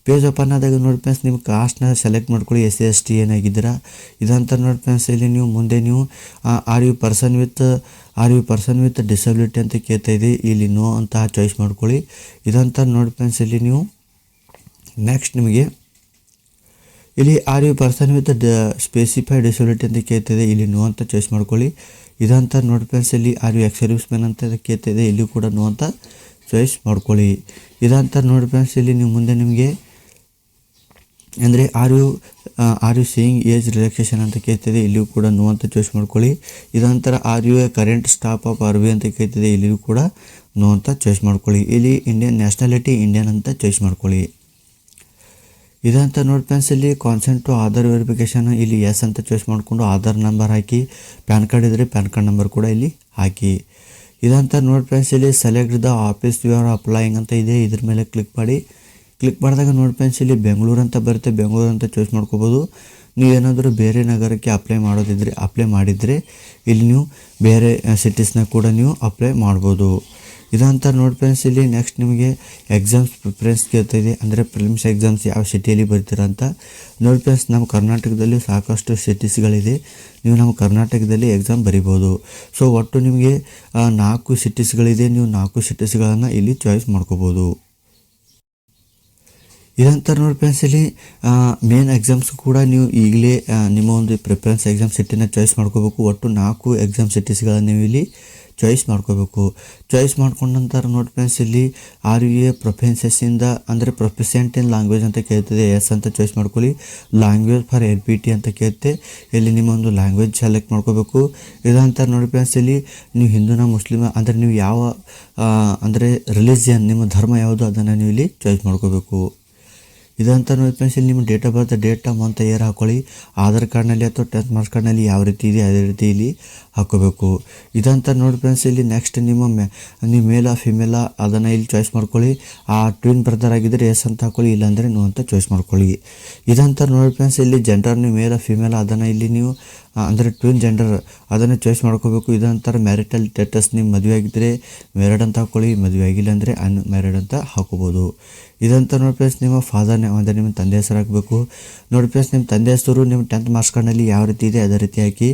ಪೇಜ್ ಓಪನ್ ಆದಾಗ ನೋಡಿ ಫ್ರೆಂಡ್ಸ್ ನಿಮ್ಮ ಕಾಸ್ಟ್ನ ಸೆಲೆಕ್ಟ್ ಮಾಡ್ಕೊಳ್ಳಿ, SC ST ಏನಾಗಿದ್ದೀರಾ ಇದಂತ ನೋಡಿ ಫ್ರೆಂಡ್ಸ್. ಇಲ್ಲಿ ನೀವು ಮುಂದೆ ನೀವು are you person with disability ಅಂತ ಕೇಳ್ತಾ ಇದೆ, ಇಲ್ಲಿ ನೋ ಅಂತ ಚಾಯ್ಸ್ ಮಾಡ್ಕೊಳ್ಳಿ. ಇದಂತ ನೋಡಿ ಫ್ರೆಂಡ್ಸ್. ಇಲ್ಲಿ ನೀವು ನೆಕ್ಸ್ಟ್ ನಿಮಗೆ ಇಲ್ಲಿ are you person with specified disability ಅಂತ ಕೇಳ್ತಿದೆ, ಇಲ್ಲಿ ನೋ ಅಂತ ಚಾಯ್ಸ್ ಮಾಡ್ಕೊಳ್ಳಿ. ಇದಂತ ನೋಡಿ ಫ್ರೆಂಡ್ಸ್. ಇಲ್ಲಿ are you ex serviceman ಅಂತ ಕೇಳ್ತಿದೆ, ಇಲ್ಲಿ ಕೂಡ ನೋ ಅಂತ ಚಾಯ್ಸ್ ಮಾಡ್ಕೊಳ್ಳಿ. ಇದಂತ ನೋಡಿ ಫ್ರೆಂಡ್ಸ್. ಇಲ್ಲಿ ನೀವು ಮುಂದೆ ನಿಮಗೆ ಅಂದರೆ are you saying age relaxation ಅಂತ ಕೇಳ್ತಿದೆ, ಇಲ್ಲಿಯೂ ಕೂಡ ನೋ ಅಂತ ಚಾಯ್ಸ್ ಮಾಡ್ಕೊಳ್ಳಿ. ಇದಂತರ are you a current staff of RB ಅಂತ ಕೇಳ್ತಿದೆ, ಇಲ್ಲಿಯೂ ಕೂಡ ನೋ ಅಂತ ಚಾಯ್ಸ್ ಮಾಡ್ಕೊಳ್ಳಿ. ಇಲ್ಲಿ ಇಂಡಿಯನ್ ನ್ಯಾಷನಾಲಿಟಿ ಇಂಡಿಯನ್ ಅಂತ ಚಾಯ್ಸ್ ಮಾಡ್ಕೊಳ್ಳಿ. ಇದಂತ ನೋಡಿ ಫ್ರೆಂಡ್ಸ್. ಇಲ್ಲಿ ಕಾನ್ಸೆಂಟ್ ಟು ಆಧಾರ್ ವೆರಿಫಿಕೇಷನ್, ಇಲ್ಲಿ ಎಸ್ ಅಂತ ಚಾಯ್ಸ್ ಮಾಡಿಕೊಂಡು ಆಧಾರ್ ನಂಬರ್ ಹಾಕಿ, ಪ್ಯಾನ್ ಕಾರ್ಡ್ ಇದ್ದರೆ ಪ್ಯಾನ್ ಕಾರ್ಡ್ ನಂಬರ್ ಕೂಡ ಇಲ್ಲಿ ಹಾಕಿ. ಇದಂತ ನೋಡಿ ಫ್ರೆಂಡ್ಸ್. ಇಲ್ಲಿ select the office you are applying ಅಂತ ಇದೆ, ಇದ್ರ ಮೇಲೆ ಕ್ಲಿಕ್ ಮಾಡಿ. ಕ್ಲಿಕ್ ಮಾಡಿದಾಗ ನೋಡಿ ಫ್ರೆಂಡ್ಸ್. ಇಲ್ಲಿ ಬೆಂಗಳೂರು ಅಂತ ಬರುತ್ತೆ, ಬೆಂಗಳೂರು ಅಂತ ಚಾಯ್ಸ್ ಮಾಡ್ಕೋಬೋದು. ನೀವೇನಾದರೂ ಬೇರೆ ನಗರಕ್ಕೆ ಅಪ್ಲೈ ಮಾಡಿದರೆ ಇಲ್ಲಿ ನೀವು ಬೇರೆ ಸಿಟೀಸ್ನ ಕೂಡ ನೀವು ಅಪ್ಲೈ ಮಾಡ್ಬೋದು. ಇದಂತ ನೋಡಿ ಫ್ರೆಂಡ್ಸ್. ಇಲ್ಲಿ ನೆಕ್ಸ್ಟ್ ನಿಮಗೆ ಎಕ್ಸಾಮ್ಸ್ ಪ್ರಿಫರೆನ್ಸ್ ಕೇಳ್ತಾ ಇದೆ, ಅಂದರೆ ಪ್ರಿಲಿಮ್ಸ್ ಎಕ್ಸಾಮ್ಸ್ ಯಾವ ಸಿಟಿಯಲ್ಲಿ ಬರ್ತೀರಾ ಅಂತ ನೋಡಿ ಫ್ರೆಂಡ್ಸ್. ನಮ್ಮ ಕರ್ನಾಟಕದಲ್ಲಿ ಸಾಕಷ್ಟು ಸಿಟೀಸ್ಗಳಿದೆ, ನೀವು ನಮ್ಮ ಕರ್ನಾಟಕದಲ್ಲಿ ಎಕ್ಸಾಮ್ ಬರಿಬೋದು. ಸೊ ಒಟ್ಟು ನಿಮಗೆ 4 ಸಿಟೀಸ್ಗಳಿದೆ, ನೀವು 4 ಸಿಟೀಸ್ಗಳನ್ನು ಇಲ್ಲಿ ಚಾಯ್ಸ್ ಮಾಡ್ಕೋಬೋದು. ಇದಂತ ನೋಡಿ ಫ್ರೆಂಡ್ಸ್. ಇಲ್ಲಿ ಮೇನ್ ಎಕ್ಸಾಮ್ಸ್ ಕೂಡ ನೀವು ಈಗಲೇ ನಿಮ್ಮ ಒಂದು ಪ್ರಿಫರೆನ್ಸ್ ಎಕ್ಸಾಮ್ ಸಿಟಿನ ಚಾಯ್ಸ್ ಮಾಡ್ಕೋಬೇಕು. ಒಟ್ಟು 4 ಎಕ್ಸಾಮ್ ಸಿಟೀಸ್ಗಳನ್ನು ನೀವು ಇಲ್ಲಿ ಚಾಯ್ಸ್ ಮಾಡ್ಕೋಬೇಕು. ಚಾಯ್ಸ್ ಮಾಡ್ಕೊಂಡ ನಂತರ ನೋಡಿ ಫ್ರೆಂಡ್ಸ್. ಇಲ್ಲಿ ಆರ್ ಯು ಎ ಪ್ರೊಫೆನ್ಸಸ್ಸಿಂದ ಅಂದರೆ ಪ್ರೊಫೆಸೆಂಟ್ ಇನ್ ಲ್ಯಾಂಗ್ವೇಜ್ ಅಂತ ಕೇಳ್ತದೆ, ಎಸ್ ಅಂತ ಚಾಯ್ಸ್ ಮಾಡ್ಕೊಳ್ಳಿ. ಲ್ಯಾಂಗ್ವೇಜ್ ಫಾರ್ LPT ಅಂತ ಕೇಳುತ್ತೆ, ಇಲ್ಲಿ ನಿಮ್ಮ ಒಂದು ಲ್ಯಾಂಗ್ವೇಜ್ ಸೆಲೆಕ್ಟ್ ಮಾಡ್ಕೋಬೇಕು. ಇದಂತ ನೋಡಿ ಫ್ರೆಂಡ್ಸ್. ಇಲ್ಲಿ ನೀವು ಹಿಂದೂನ ಮುಸ್ಲಿಮ ಅಂದರೆ ನೀವು ಯಾವ ಅಂದರೆ ರಿಲಿಜಿಯನ್ ನಿಮ್ಮ ಧರ್ಮ ಯಾವುದು ಅದನ್ನು ನೀವು ಇಲ್ಲಿ ಚಾಯ್ಸ್ ಮಾಡ್ಕೋಬೇಕು. ಇದಂತ ನೋಡಿ ಫ್ರೆಂಡ್ಸ್. ಇಲ್ಲಿ ನಿಮ್ಮ date of birth, date month year ಹಾಕೊಳ್ಳಿ. ಆಧಾರ್ ಕಾರ್ಡ್ನಲ್ಲಿ ಅಥವಾ 10th ಮಾರ್ಕ್ಸ್ ಕಾರ್ಡ್ನಲ್ಲಿ ಯಾವ ರೀತಿ ಇದೆ ಅದೇ ರೀತಿ ಇಲ್ಲಿ ಹಾಕೋಬೇಕು. ಇದಂತ ನೋಡಿ ಫ್ರೆಂಡ್ಸ್. ಇಲ್ಲಿ ನೆಕ್ಸ್ಟ್ ನೀವು ಮೇಲ ಫಿಮೇಲ ಅದನ್ನು ಇಲ್ಲಿ ಚಾಯ್ಸ್ ಮಾಡ್ಕೊಳ್ಳಿ. ಆ ಟ್ವಿನ್ ಬ್ರದರ್ ಆಗಿದ್ದರೆ ಎಸ್ ಅಂತ ಹಾಕೊಳ್ಳಿ, ಇಲ್ಲಾಂದರೆ ನೋ ಅಂತ ಚಾಯ್ಸ್ ಮಾಡ್ಕೊಳ್ಳಿ. ಇದಂತ ನೋಡಿ ಫ್ರೆಂಡ್ಸ್. ಇಲ್ಲಿ ಜೆಂಡರ್ ನೀವು ಮೇಲ ಫಿಮೇಲ ಅದನ್ನು ಇಲ್ಲಿ ನೀವು ಅಂದರೆ ಟ್ವಿನ್ ಜೆಂಡರ್ ಅದನ್ನು ಚಾಯ್ಸ್ ಮಾಡ್ಕೋಬೇಕು. ಇದಂತರ ಮ್ಯಾರಿಟಲ್ ಸ್ಟೇಟಸ್ ನಿಮ್ಮ ಮದುವೆ ಆಗಿದ್ದರೆ ಮ್ಯಾರಿಡ್ ಅಂತ ಹಾಕ್ಕೊಳ್ಳಿ, ಮದುವೆ ಆಗಿಲ್ಲ ಅಂದರೆ ಅನ್ಮ್ಯಾರಿಡ್ ಅಂತ ಹಾಕೋಬೋದು. ಇದಂತ ನೋಡಿ ಫ್ರೆಂಡ್ಸ್. ನಿಮ್ಮ ಫಾದರ್ ನೇಮ್ ಅಂದರೆ ನಿಮ್ಮ ತಂದೆ ಹೆಸರು ಹಾಕಬೇಕು. ನೋಡಿ ಫ್ರೆಂಡ್ಸ್. ನಿಮ್ಮ ತಂದೆ ಹೆಸರು ನಿಮ್ಮ 10th ಮಾರ್ಕ್ಸ್ ಕಾರ್ಡ್ನಲ್ಲಿ ಯಾವ ರೀತಿ ಇದೆ ಅದೇ ರೀತಿ ಹಾಕಿ.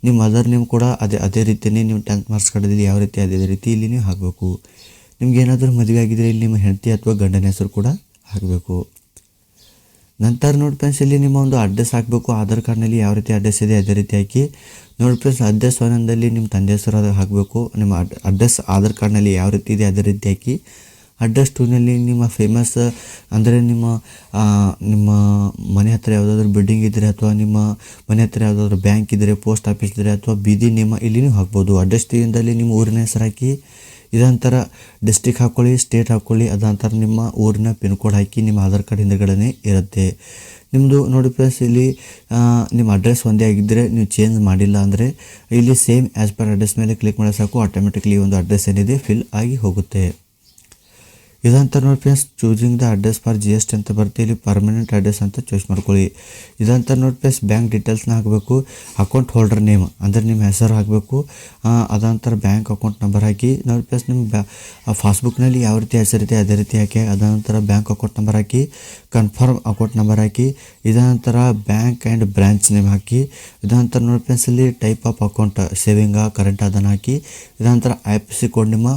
ನಿಮ್ಮ ಮದರ್ ನೇಮ್ ಕೂಡ ಅದೇ ರೀತಿಯೇ ನಿಮ್ಮ 10th ಮಾರ್ಕ್ಸ್ ಕಾರ್ಡಲ್ಲಿ ಯಾವ ರೀತಿ ಅದೇ ರೀತಿ ಇಲ್ಲಿ ನೀವು ಹಾಕಬೇಕು. ನಿಮ್ಗೆ ಏನಾದರೂ ಮದುವೆ ಆಗಿದ್ದರೆ ಇಲ್ಲಿ ನಿಮ್ಮ ಹೆಂಡತಿ ಅಥವಾ ಗಂಡನ ಹೆಸರು ಕೂಡ ಹಾಕಬೇಕು. ನಂತರ ನೋಡಿ ಫ್ರೆಂಡ್ಸ್. ಇಲ್ಲಿ ನಿಮ್ಮ ಒಂದು ಅಡ್ರೆಸ್ ಹಾಕಬೇಕು. ಆಧಾರ್ ಕಾರ್ಡ್ನಲ್ಲಿ ಯಾವ ರೀತಿ ಅಡ್ರೆಸ್ ಇದೆ ಅದೇ ರೀತಿ ಹಾಕಿ. ನೋಡಿ ಫ್ರೆಂಡ್ಸ್. ಅಡ್ರೆಸ್ 1ನಲ್ಲಿ ನಿಮ್ಮ ತಂದೆ ಹೆಸರು ಅದು ಹಾಕಬೇಕು. ನಿಮ್ಮ ಅಡ್ರೆಸ್ ಆಧಾರ್ ಕಾರ್ಡ್ನಲ್ಲಿ ಯಾವ ರೀತಿ ಇದೆ ಅದೇ ರೀತಿ ಹಾಕಿ. ಅಡ್ರೆಸ್ 2ನಲ್ಲಿ ನಿಮ್ಮ ಫೇಮಸ್ ಅಂದರೆ ನಿಮ್ಮ ಮನೆ ಹತ್ತಿರ ಯಾವುದಾದ್ರೂ ಬಿಲ್ಡಿಂಗ್ ಇದ್ದರೆ ಅಥವಾ ನಿಮ್ಮ ಮನೆ ಹತ್ತಿರ ಯಾವುದಾದ್ರೂ ಬ್ಯಾಂಕ್ ಇದ್ದರೆ, ಪೋಸ್ಟ್ ಆಫೀಸ್ ಇದ್ದರೆ ಅಥವಾ ಬೀದಿ ನೇಮ ಇಲ್ಲಿ ನೀವು ಹಾಕ್ಬೋದು. ಅಡ್ರೆಸ್ 3ನಲ್ಲಿ ನಿಮ್ಮ ಊರಿನ ಹೆಸರು ಹಾಕಿ. ಇದಂತರ ಡಿಸ್ಟ್ರಿಕ್ಟ್ ಹಾಕ್ಕೊಳ್ಳಿ, ಸ್ಟೇಟ್ ಹಾಕ್ಕೊಳ್ಳಿ. ಅದಂತರ ನಿಮ್ಮ ಊರಿನ ಪಿನ್ ಕೋಡ್ ಹಾಕಿ. ನಿಮ್ಮ ಆಧಾರ್ ಕಾರ್ಡ್ ಹಿಂದುಗಡೆ ಇರುತ್ತೆ ನಿಮ್ಮದು. ನೋಡಿ ಫ್ರೆಂಡ್ಸ್. ಇಲ್ಲಿ ನಿಮ್ಮ ಅಡ್ರೆಸ್ ಒಂದೇ ಆಗಿದ್ದರೆ ನೀವು ಚೇಂಜ್ ಮಾಡಿಲ್ಲ ಅಂದರೆ ಇಲ್ಲಿ ಸೇಮ್ ಆ್ಯಸ್ ಪರ್ ಅಡ್ರೆಸ್ ಮೇಲೆ ಕ್ಲಿಕ್ ಮಾಡಿ ಸಾಕು, ಆಟೋಮೆಟಿಕ್ಲಿ ಒಂದು ಅಡ್ರೆಸ್ ಏನಿದೆ ಫಿಲ್ ಆಗಿ ಹೋಗುತ್ತೆ. ಇದಂತ ನೋಡಿ friends. Choosing the address for GST ಅಂತ ಬರುತ್ತೆ, ಇಲ್ಲಿ ಪರ್ಮನೆಂಟ್ ಅಡ್ರೆಸ್ ಅಂತ ಚಾಯ್ಸ್ ಮಾಡ್ಕೊಳ್ಳಿ. ಇದಂತ ನೋಡಿ ಫ್ರೆಂಡ್ಸ್. ಬ್ಯಾಂಕ್ ಡೀಟೇಲ್ಸ್ನ ಹಾಕಬೇಕು. ಅಕೌಂಟ್ ಹೋಲ್ಡರ್ ನೇಮ್ ಅಂದರೆ ನಿಮ್ಮ ಹೆಸರು ಹಾಕಬೇಕು. ಅದಂತರ ಬ್ಯಾಂಕ್ ಅಕೌಂಟ್ ನಂಬರ್ ಹಾಕಿ. ನೋಡಿ ಫ್ರೆಂಡ್ಸ್. ನಿಮ್ಮ ಪಾಸ್ಬುಕ್ನಲ್ಲಿ ಯಾವ ರೀತಿ ಹೆಸರಿದೆ ಅದೇ ರೀತಿ ಹಾಕಿ. ಅದನಂತರ ಬ್ಯಾಂಕ್ ಅಕೌಂಟ್ ನಂಬರ್ ಹಾಕಿ, ಕನ್ಫರ್ಮ್ ಅಕೌಂಟ್ ನಂಬರ್ ಹಾಕಿ. ಇದನಂತರ ಬ್ಯಾಂಕ್ ಆ್ಯಂಡ್ ಬ್ರಾಂಚ್ ನೇಮ್ ಹಾಕಿ. ಇದನಂತರ ನೋಡಿ ಫ್ರೆಂಡ್ಸ್. ಇಲ್ಲಿ type of account saving current ಅದನ್ನು ಹಾಕಿ. ಇದನಂತರ IFSC ಕೋಡ್ ನಿಮ್ಮ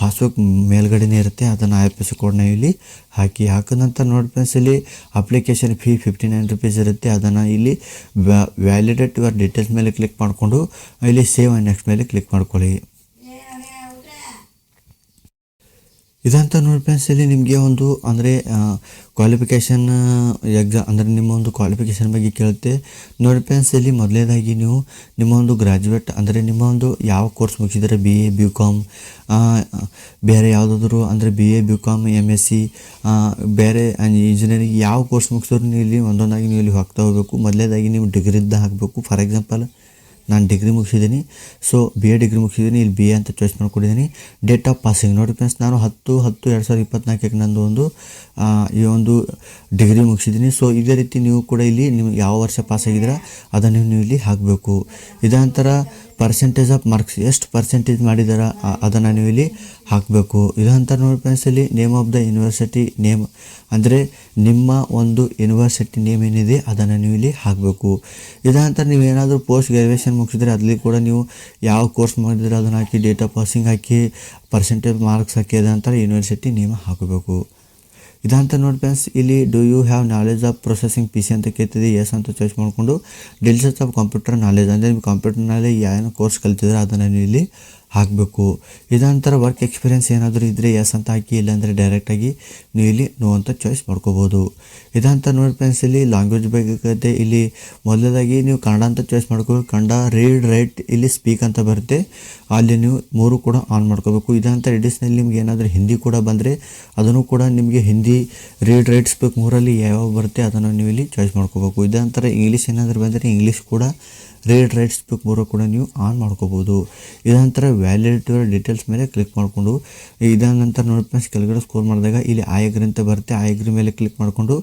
ಪಾಸ್ಬುಕ್ ಮೇಲ್ಗಡೆನೇ ಇರುತ್ತೆ, ಅದನ್ನು IFSC ಕೋಡ್ನ ಇಲ್ಲಿ ಹಾಕಿ. ಹಾಕಿದ ನಂತರ ನೋಡಿ ಫ್ರೆಂಡ್ಸ್. ಇಲ್ಲಿ ಅಪ್ಲಿಕೇಶನ್ ಫೀ 59 ರೂಪೀಸ್ ಇರುತ್ತೆ, ಅದನ್ನು ಇಲ್ಲಿ ವ್ಯಾಲಿಡೇಟ್ ಯುವರ್ ಡೀಟೇಲ್ಸ್ ಮೇಲೆ ಕ್ಲಿಕ್ ಮಾಡಿಕೊಂಡು ಇಲ್ಲಿ ಸೇವ್ ಆ್ಯಂಡ್ ನೆಕ್ಸ್ಟ್ ಮೇಲೆ ಕ್ಲಿಕ್ ಮಾಡ್ಕೊಳ್ಳಿ. ಇದಂತ ನೋಡಿ ಫ್ರೆಂಡ್ಸ್. ಇಲ್ಲಿ ನಿಮಗೆ ಒಂದು ಅಂದರೆ ಕ್ವಾಲಿಫಿಕೇಷನ್ ಎಕ್ಸಾಮ್ ಅಂದರೆ ನಿಮ್ಮ ಒಂದು ಕ್ವಾಲಿಫಿಕೇಷನ್ ಬಗ್ಗೆ ಕೇಳುತ್ತೆ. ನೋಡಿ ಫ್ರೆಂಡ್ಸ್. ಇಲ್ಲಿ ಮೊದಲನೇದಾಗಿ ನೀವು ನಿಮ್ಮ ಒಂದು ಗ್ರ್ಯಾಜುಯೇಟ್ ಅಂದರೆ ನಿಮ್ಮ ಒಂದು ಯಾವ ಕೋರ್ಸ್ ಮುಗಿಸಿದರೆ BA BCom ಬೇರೆ ಯಾವುದಾದ್ರು ಅಂದರೆ BA BCom MSc ಬೇರೆ ಇಂಜಿನಿಯರಿಂಗ್ ಯಾವ ಕೋರ್ಸ್ ಮುಗಿಸಿದ್ರು ನೀವು ಇಲ್ಲಿ ಒಂದೊಂದಾಗಿ ನೀವು ಇಲ್ಲಿ ಹೋಗ್ತಾ ಹೋಗಬೇಕು. ಮೊದಲನೇದಾಗಿ ನೀವು ಡಿಗ್ರಿದ್ದ ಹಾಕಬೇಕು. ಫಾರ್ ಎಕ್ಸಾಂಪಲ್ ನಾನು ಡಿಗ್ರಿ ಮುಗಿಸಿದ್ದೀನಿ, ಸೊ BA ಡಿಗ್ರಿ ಮುಗಿಸಿದ್ದೀನಿ, ಇಲ್ಲಿ BA ಅಂತ ಚಾಯ್ಸ್ ಮಾಡ್ಕೊಂಡಿದ್ದೀನಿ. ಡೇಟ್ ಆಫ್ ಪಾಸಿಂಗ್ ನೋಡಿ ಫ್ರೆಂಡ್ಸ್. ನಾನು 10/10/2024 ನಂದು ಒಂದು ಈ ಒಂದು ಡಿಗ್ರಿ ಮುಗಿಸಿದ್ದೀನಿ. ಸೊ ಇದೇ ರೀತಿ ನೀವು ಕೂಡ ಇಲ್ಲಿ ನಿಮ್ಗೆ ಯಾವ ವರ್ಷ ಪಾಸ್ ಆಗಿದ್ದೀರಾ ಅದನ್ನು ನೀವು ಇಲ್ಲಿ ಹಾಕಬೇಕು. ಇದಂತರ ಪರ್ಸೆಂಟೇಜ್ ಆಫ್ ಮಾರ್ಕ್ಸ್ ಎಷ್ಟು ಪರ್ಸೆಂಟೇಜ್ ಮಾಡಿದಾರ ಅದನ್ನು ನೀವು ಇಲ್ಲಿ ಹಾಕಬೇಕು. ಇದಂತ ನೋಡಿ ಫ್ರೆಂಡ್ಸ್ ಇಲ್ಲಿ name of the university name ಅಂದರೆ ನಿಮ್ಮ ಒಂದು ಯೂನಿವರ್ಸಿಟಿ ನೇಮ್ ಏನಿದೆ ಅದನ್ನು ನೀವು ಇಲ್ಲಿ ಹಾಕಬೇಕು. ಇದಂತ ನೀವು ಏನಾದರೂ ಪೋಸ್ಟ್ ಗ್ರ್ಯಾಜುಯೇಷನ್ ಮುಗಿಸಿದ್ರೆ ಅಲ್ಲಿ ಕೂಡ ನೀವು ಯಾವ ಕೋರ್ಸ್ ಮಾಡಿದ್ರೆ ಅದನ್ನು ಹಾಕಿ, ಡೇಟ್ ಆಫ್ ಪಾಸಿಂಗ್ ಹಾಕಿ, ಪರ್ಸೆಂಟೇಜ್ ಮಾರ್ಕ್ಸ್ ಹಾಕಿ ಅದಂತ ಯೂನಿವರ್ಸಿಟಿ ನೇಮ್ ಹಾಕಬೇಕು. ಇದಂತ ನೋಡಿ ಫ್ರೆಂಡ್ಸ್ ಇಲ್ಲಿ do you have knowledge of processing P C ಅಂತ ಕೇಳ್ತಿದೆ. ಎಸ್ ಅಂತ ಚಾಯ್ಸ್ ಮಾಡಿಕೊಂಡು ಡೀಟೇಲ್ಸ್ ಆಫ್ ಕಂಪ್ಯೂಟರ್ ನಾಲೆಜ್ ಅಂದರೆ ನಿಮ್ಮ ಕಂಪ್ಯೂಟರ್ನಲ್ಲಿ ಏನು ಕೋರ್ಸ್ ಕಲ್ತಿದ್ರೆ ಅದನ್ನು ನೀವು ಇಲ್ಲಿ ಹಾಕಬೇಕು. ಇದಂತರ ವರ್ಕ್ ಎಕ್ಸ್ಪೀರಿಯೆನ್ಸ್ ಏನಾದರೂ ಇದ್ದರೆ ಎಸ್ ಅಂತ ಹಾಕಿ, ಇಲ್ಲಾಂದರೆ ಡೈರೆಕ್ಟಾಗಿ ನೀವು ಇಲ್ಲಿ ನೋ ಅಂತ ಚಾಯ್ಸ್ ಮಾಡ್ಕೋಬೋದು. ಇದಂತ ನೋಡಿ ಫ್ರೆಂಡ್ಸ್ ಇಲ್ಲಿ ಲ್ಯಾಂಗ್ವೇಜ್ ಬೇಕಾಗುತ್ತೆ. ಇಲ್ಲಿ ಮೊದಲದಾಗಿ ನೀವು ಕನ್ನಡ ಅಂತ ಚಾಯ್ಸ್ ಮಾಡ್ಕೋಬೇಕು. ಕನ್ನಡ, ರೀಡ್, ರೈಟ್, ಇಲ್ಲಿ ಸ್ಪೀಕ್ ಅಂತ ಬರುತ್ತೆ, ಅಲ್ಲಿ ನೀವು 3 ಕೂಡ ಆನ್ ಮಾಡ್ಕೋಬೇಕು. ಇದಂತ ಎಡಿಷ್ನಲ್ಲಿ ನಿಮ್ಗೆ ಏನಾದರೂ ಹಿಂದಿ ಕೂಡ ಬಂದರೆ ಅದನ್ನು ಕೂಡ ನಿಮಗೆ ಹಿಂದಿ, ರೀಡ್, ರೈಟ್, ಸ್ಪೀಕ್ 3ರಲ್ಲಿ ಯಾವ ಬರುತ್ತೆ ಅದನ್ನು ನೀವು ಇಲ್ಲಿ ಚಾಯ್ಸ್ ಮಾಡ್ಕೋಬೇಕು. ಇದಂತರ ಇಂಗ್ಲೀಷ್ ಏನಾದರೂ ಬಂದರೆ ಇಂಗ್ಲೀಷ್ ಕೂಡ, ರೀಡ್, ರೈಟ್, ಸ್ಪೀಕ್ 3 ಕೂಡ ನೀವು ಆನ್ ಮಾಡ್ಕೋಬೋದು. ಇದಂತರ ವ್ಯಾಲಿಡಿಟಿ ಡೀಟೇಲ್ಸ್ ಮೇಲೆ ಕ್ಲಿಕ್ ಮಾಡಿಕೊಂಡು ಇದಾದ ನಂತರ ನೋಡಿ ಫ್ರೆಂಡ್ಸ್ ಕೆಳಗಡೆ ಸ್ಕ್ರೋಲ್ ಮಾಡಿದಾಗ ಇಲ್ಲಿ ಐ ಅಗ್ರಿ ಅಂತ ಬರುತ್ತೆ. ಐ ಅಗ್ರಿ ಮೇಲೆ ಕ್ಲಿಕ್ ಮಾಡಿಕೊಂಡು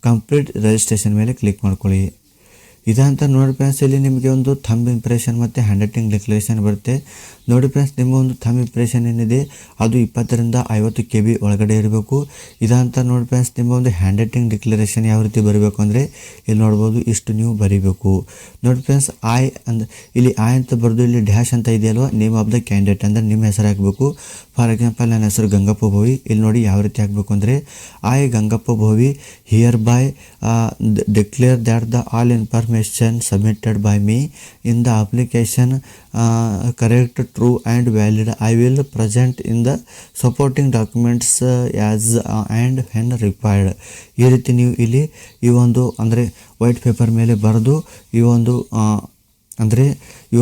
ಕಂಪ್ಲೀಟ್ ರಿಜಿಸ್ಟ್ರೇಷನ್ ಮೇಲೆ ಕ್ಲಿಕ್ ಮಾಡ್ಕೊಳ್ಳಿ. ಇದಂತ ನೋಡಿ ಫ್ರೆಂಡ್ಸ್ ಇಲ್ಲಿ ನಿಮಗೆ ಒಂದು ಥಂಬ್ ಇಂಪ್ರೆಷನ್ ಮತ್ತು ಹ್ಯಾಂಡ್ ರೈಟಿಂಗ್ ಡಿಕ್ಲರೇಷನ್ ಬರುತ್ತೆ. ನೋಡಿ ಫ್ರೆಂಡ್ಸ್ ನಿಮ್ಮ ಒಂದು ಥಂಬ್ ಇಂಪ್ರೆಷನ್ ಏನಿದೆ ಅದು 20ರಿಂದ 50 KB ಒಳಗಡೆ ಇರಬೇಕು. ಇದಂತ ನೋಡಿ ಫ್ರೆಂಡ್ಸ್ ನಿಮ್ಮ ಒಂದು ಹ್ಯಾಂಡ್ ರೈಟಿಂಗ್ ಡಿಕ್ಲರೇಷನ್ ಯಾವ ರೀತಿ ಬರಬೇಕು ಅಂದರೆ ಇಲ್ಲಿ ನೋಡ್ಬೋದು, ಇಷ್ಟು ನೀವು ಬರೀಬೇಕು. ನೋಡಿ ಫ್ರೆಂಡ್ಸ್ ಇಲ್ಲಿ ಐ ಅಂತ ಬರೆದು ಇಲ್ಲಿ ಡ್ಯಾಶ್ ಅಂತ ಇದೆಯಲ್ವ, ನೇಮ್ ಆಫ್ ದ ಕ್ಯಾಂಡಿಡೇಟ್ ಅಂದರೆ ನಿಮ್ಮ ಹೆಸರು ಹಾಕಬೇಕು. ಫಾರ್ ಎಕ್ಸಾಂಪಲ್ ನನ್ನ ಹೆಸರು ಗಂಗಪ್ಪ ಭೋವಿ. ಇಲ್ಲಿ ನೋಡಿ ಯಾವ ರೀತಿ ಹಾಕಬೇಕು ಅಂದರೆ I Gangappa Bhovi here by declare that the all information submitted by me in the application correct, true and valid. I will present in the supporting documents as and when required. ಈ ರೀತಿ ನೀವು ಇಲ್ಲಿ ಈ ಒಂದು ಅಂದರೆ ವೈಟ್ ಪೇಪರ್ ಮೇಲೆ ಬರೆದು ಈ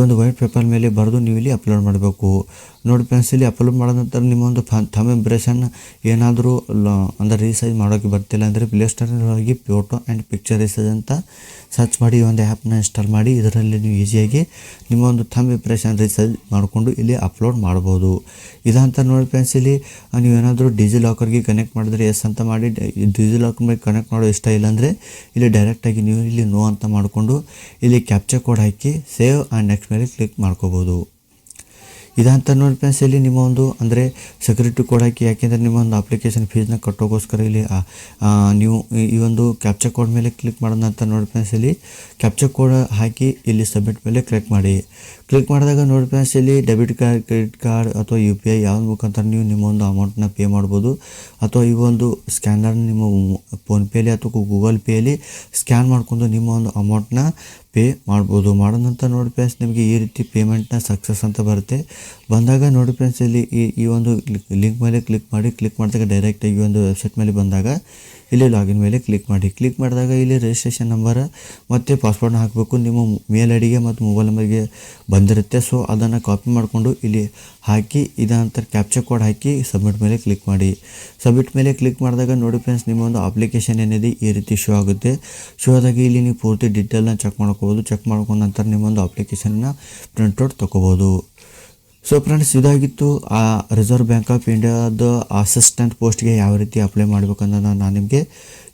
ಒಂದು ವೈಟ್ ಪೇಪರ್ ಮೇಲೆ ಬರೆದು ನೀವು ಇಲ್ಲಿ ಅಪ್ಲೋಡ್ ಮಾಡಬೇಕು. ನೋಡಿ ಫ್ರೆಂಡ್ಸ್ ಇಲ್ಲಿ ಅಪ್ಲೋಡ್ ಮಾಡಿದ ನಂತರ ನಿಮ್ಮೊಂದು ಥಂಬ್ ಇಂಪ್ರೆಷನ್ ಏನಾದರೂ ಅಂದರೆ ರೀಸೈಜ್ ಮಾಡೋಕ್ಕೆ ಬರ್ತಿಲ್ಲ ಅಂದರೆ ಪ್ಲೇಸ್ಟೋರ್ನಲ್ಲಿ ಹೋಗಿ ಫೋಟೋ ಆ್ಯಂಡ್ ಪಿಕ್ಚರ್ ರೀಸೈಜ್ ಅಂತ ಸರ್ಚ್ ಮಾಡಿ ಈ ಒಂದು ಆ್ಯಪ್ನ ಇನ್ಸ್ಟಾಲ್ ಮಾಡಿ ಇದರಲ್ಲಿ ನೀವು ಈಸಿಯಾಗಿ ನಿಮ್ಮ ಒಂದು ಥಂಬ್ ಇಂಪ್ರೆಷನ್ ರೀಸೈಜ್ ಮಾಡಿಕೊಂಡು ಇಲ್ಲಿ ಅಪ್ಲೋಡ್ ಮಾಡ್ಬೋದು. ಇದಂತ ನೋಡಿ ಫ್ರೆಂಡ್ಸ್ ಇಲ್ಲಿ ನೀವೇನಾದರೂ ಡಿಜಿಲಾಕರ್ಗೆ ಕನೆಕ್ಟ್ ಮಾಡಿದ್ರೆ ಎಸ್ ಅಂತ ಮಾಡಿ, ಡಿಜಿಲಾಕರ್ ಮೇಲೆ ಕನೆಕ್ಟ್ ಮಾಡೋ ಇಷ್ಟ ಇಲ್ಲಾಂದರೆ ಇಲ್ಲಿ ಡೈರೆಕ್ಟಾಗಿ ನೀವು ಇಲ್ಲಿ ನೋ ಅಂತ ಮಾಡಿಕೊಂಡು ಇಲ್ಲಿ ಕ್ಯಾಪ್ಚರ್ ಕೋಡ್ ಹಾಕಿ ಸೇವ್ ಆ್ಯಂಡ್ ನೆಕ್ಸ್ಟ್ ಮೇಲೆ ಕ್ಲಿಕ್ ಮಾಡ್ಕೋಬೋದು. ಇದಂತ ನೋಡಿ ಫ್ರೆಂಡ್ಸ್ ಇಲ್ಲಿ ನಿಮ್ಮ ಒಂದು ಅಂದರೆ ಸೆಕ್ಯೂರಿಟಿ ಕೋಡ್ ಹಾಕಿ, ಯಾಕೆಂದರೆ ನಿಮ್ಮ ಒಂದು ಅಪ್ಲಿಕೇಶನ್ ಫೀಸ್ನ ಕಟ್ಟೋಗೋಸ್ಕರ ಇಲ್ಲಿ ನೀವು ಈ ಒಂದು ಕ್ಯಾಪ್ಚರ್ ಕೋಡ್ ಮೇಲೆ ಕ್ಲಿಕ್ ಮಾಡಿದ ನಂತರ ನೋಡಿ ಫ್ರೆಂಡ್ಸ್ ಇಲ್ಲಿ ಕ್ಯಾಪ್ಚರ್ ಕೋಡ್ ಹಾಕಿ ಇಲ್ಲಿ ಸಬ್ಮಿಟ್ ಮೇಲೆ ಕ್ಲಿಕ್ ಮಾಡಿ. ಕ್ಲಿಕ್ ಮಾಡಿದಾಗ ನೋಡಿ ಫ್ರೆಂಡ್ಸ್ ಇಲ್ಲಿ ಡೆಬಿಟ್ ಕಾರ್ಡ್, ಕ್ರೆಡಿಟ್ ಕಾರ್ಡ್ ಅಥವಾ UPI ಯಾವ್ದು ಮುಖಾಂತರ ನೀವು ನಿಮ್ಮ ಒಂದು ಅಮೌಂಟನ್ನ ಪೇ ಮಾಡ್ಬೋದು. ಅಥವಾ ಈ ಒಂದು ಸ್ಕ್ಯಾನರ್ ನಿಮ್ಮ ಫೋನ್ಪೇಲಿ ಅಥವಾ ಗೂಗಲ್ ಪೇಯಲ್ಲಿ ಸ್ಕ್ಯಾನ್ ಮಾಡಿಕೊಂಡು ನಿಮ್ಮ ಒಂದು ಅಮೌಂಟನ್ನ ಪೇ ಮಾಡ್ಬೋದು. ಮಾಡೋ ನಂತರ ನೋಡಿ ಫ್ರೆಂಡ್ಸ್ ನಿಮಗೆ ಈ ರೀತಿ ಪೇಮೆಂಟ್ನ ಸಕ್ಸಸ್ ಅಂತ ಬರುತ್ತೆ. ಬಂದಾಗ ನೋಡಿ ಫ್ರೆಂಡ್ಸ್ ಇಲ್ಲಿ ಈ ಒಂದು ಲಿಂಕ್ ಮೇಲೆ ಕ್ಲಿಕ್ ಮಾಡಿದಾಗ ಡೈರೆಕ್ಟಾಗಿ ಈ ಒಂದು ವೆಬ್ಸೈಟ್ ಮೇಲೆ ಬಂದಾಗ ಇಲ್ಲಿ ಲಾಗಿನ್ ಮೇಲೆ ಕ್ಲಿಕ್ ಮಾಡಿ. ಕ್ಲಿಕ್ ಮಾಡಿದಾಗ ಇಲ್ಲಿ ರಿಜಿಸ್ಟ್ರೇಷನ್ ನಂಬರ್ ಮತ್ತು ಪಾಸ್ವರ್ಡ್ನ ಹಾಕಬೇಕು. ನಿಮ್ಮ ಮೇಲ್ ಐಡಿಗೆ ಮತ್ತು ಮೊಬೈಲ್ ನಂಬರ್ಗೆ ಬಂದಿರುತ್ತೆ. ಸೊ ಅದನ್ನು ಕಾಪಿ ಮಾಡಿಕೊಂಡು ಇಲ್ಲಿ ಹಾಕಿ ಇದಂತ ಕ್ಯಾಪ್ಚರ್ ಕೋಡ್ ಹಾಕಿ ಸಬ್ಮಿಟ್ ಮೇಲೆ ಕ್ಲಿಕ್ ಮಾಡಿ. ಸಬ್ಮಿಟ್ ಮೇಲೆ ಕ್ಲಿಕ್ ಮಾಡಿದಾಗ ನೋಡಿ ಫ್ರೆಂಡ್ಸ್ ನಿಮ್ಮ ಒಂದು ಅಪ್ಲಿಕೇಶನ್ ಏನಿದೆ ಈ ರೀತಿ ಶೋ ಆಗುತ್ತೆ. ಶೋ ಆದಾಗ ಇಲ್ಲಿ ನೀವು ಪೂರ್ತಿ ಡೀಟೇಲ್ನ ಚೆಕ್ ಮಾಡ್ಕೋಬೋದು. ಚೆಕ್ ಮಾಡ್ಕೊಂಡ ನಂತರ ನಿಮ್ಮೊಂದು ಅಪ್ಲಿಕೇಶನ್ನ ಪ್ರಿಂಟ್ಔಟ್ ತೊಗೋಬೋದು. ಸೊ ಫ್ರೆಂಡ್ಸ್ ಇದಾಗಿತ್ತು ರಿಸರ್ವ್ ಬ್ಯಾಂಕ್ ಆಫ್ ಇಂಡಿಯಾದ ಅಸಿಸ್ಟೆಂಟ್ ಪೋಸ್ಟ್ಗೆ ಯಾವ ರೀತಿ ಅಪ್ಲೈ ಮಾಡಬೇಕಂತ ನಾನು ನಿಮಗೆ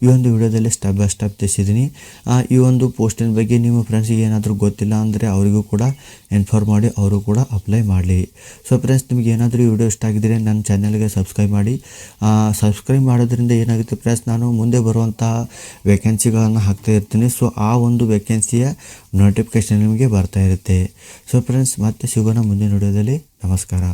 ಈ ಒಂದು ವಿಡಿಯೋದಲ್ಲಿ ಸ್ಟೆಪ್ ಬೈ ಸ್ಟೆಪ್ ತಿಳಿಸಿದ್ದೀನಿ. ಈ ಒಂದು ಪೋಸ್ಟಿನ ಬಗ್ಗೆ ನಿಮ್ಮ ಫ್ರೆಂಡ್ಸಿಗೆ ಏನಾದರೂ ಗೊತ್ತಿಲ್ಲ ಅಂದರೆ ಅವರಿಗೂ ಕೂಡ ಇನ್ಫಾರ್ಮ್ ಮಾಡಿ ಅವರು ಕೂಡ ಅಪ್ಲೈ ಮಾಡಲಿ. ಸೊ ಫ್ರೆಂಡ್ಸ್ ನಿಮಗೆ ಏನಾದರೂ ಈ ವಿಡಿಯೋ ಇಷ್ಟ ಆಗಿದ್ದರೆ ನನ್ನ ಚಾನಲ್ಗೆ ಸಬ್ಸ್ಕ್ರೈಬ್ ಮಾಡಿ. ಸಬ್ಸ್ಕ್ರೈಬ್ ಮಾಡೋದ್ರಿಂದ ಏನಾಗುತ್ತೆ ಫ್ರೆಂಡ್ಸ್, ನಾನು ಮುಂದೆ ಬರುವಂತಹ ವೇಕೆನ್ಸಿಗಳನ್ನು ಹಾಕ್ತಾ ಇರ್ತೀನಿ. ಸೊ ಆ ಒಂದು ವೇಕೆನ್ಸಿಯ ನೋಟಿಫಿಕೇಷನ್ ನಿಮಗೆ ಬರ್ತಾ ಇರುತ್ತೆ. ಸೊ ಫ್ರೆಂಡ್ಸ್ ಮತ್ತೆ ಸಿಗೋಣ ಮುಂದಿನ ವಿಡಿಯೋದಲ್ಲಿ. ನಮಸ್ಕಾರ.